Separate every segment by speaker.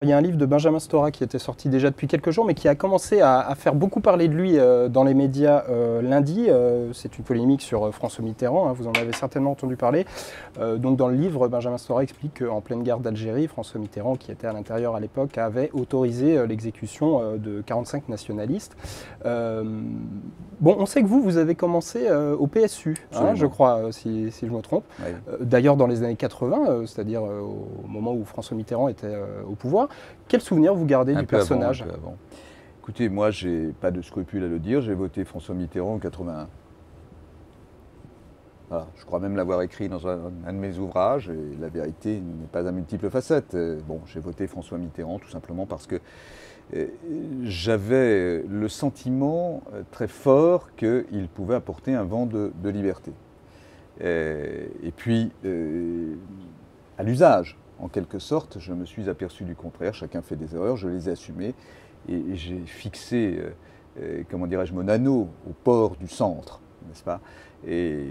Speaker 1: Il y a un livre de Benjamin Stora qui était sorti déjà depuis quelques jours, mais qui a commencé à faire beaucoup parler de lui dans les médias lundi. C'est une polémique sur François Mitterrand, hein, vous en avez certainement entendu parler. Donc dans le livre, Benjamin Stora explique qu'en pleine guerre d'Algérie, François Mitterrand, qui était à l'intérieur à l'époque, avait autorisé l'exécution de 45 nationalistes. Bon, on sait que vous avez commencé au PSU, hein, je crois, si je me trompe.
Speaker 2: Oui.
Speaker 1: D'ailleurs dans les années 80, c'est-à-dire au moment où François Mitterrand était au pouvoir. Quel souvenir vous gardez du personnage?
Speaker 2: Un peu avant. Écoutez, moi, j'ai pas de scrupule à le dire, j'ai voté François Mitterrand en 81. Voilà, je crois même l'avoir écrit dans un de mes ouvrages, et la vérité n'est pas à multiples facettes. Bon, j'ai voté François Mitterrand tout simplement parce que j'avais le sentiment très fort qu'il pouvait apporter un vent de liberté. Et puis, à l'usage, en quelque sorte, je me suis aperçu du contraire. Chacun fait des erreurs, je les ai assumées et j'ai fixé, comment dirais-je, mon anneau au port du centre, n'est-ce pas? Et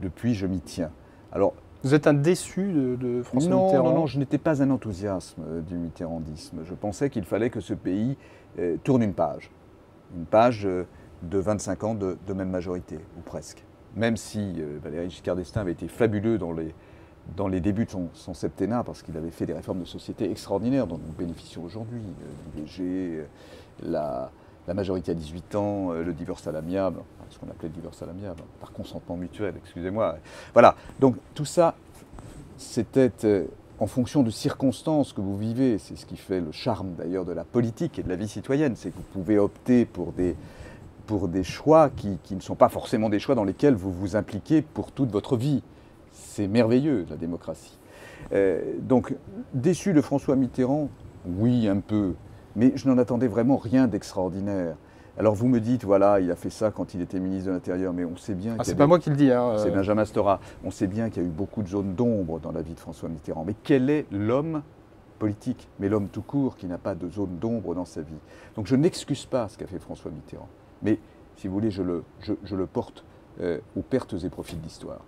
Speaker 2: depuis, je m'y tiens. Alors,
Speaker 1: vous êtes un déçu de François Mitterrand?
Speaker 2: Non, je n'étais pas un enthousiasme du mitterrandisme. Je pensais qu'il fallait que ce pays tourne une page de 25 ans de même majorité, ou presque. Même si Valéry Giscard d'Estaing avait été fabuleux dans les débuts de son septennat, parce qu'il avait fait des réformes de société extraordinaires dont nous bénéficions aujourd'hui, l'IVG, la majorité à 18 ans, le divorce à l'amiable, ce qu'on appelait le divorce à l'amiable, par consentement mutuel, excusez-moi. Voilà, donc tout ça, c'était en fonction de circonstances que vous vivez. C'est ce qui fait le charme d'ailleurs de la politique et de la vie citoyenne, c'est que vous pouvez opter pour des choix qui ne sont pas forcément des choix dans lesquels vous vous impliquez pour toute votre vie. C'est merveilleux, la démocratie. Donc, déçu de François Mitterrand, oui, un peu, mais je n'en attendais vraiment rien d'extraordinaire. Alors vous me dites, voilà, il a fait ça quand il était ministre de l'Intérieur, mais on sait bien
Speaker 1: c'est pas moi qui le dis. Hein,
Speaker 2: C'est Benjamin Stora. On sait bien qu'il y a eu beaucoup de zones d'ombre dans la vie de François Mitterrand. Mais quel est l'homme politique, mais l'homme tout court, qui n'a pas de zone d'ombre dans sa vie? Donc je n'excuse pas ce qu'a fait François Mitterrand. Mais, si vous voulez, je le porte aux pertes et profits de l'histoire.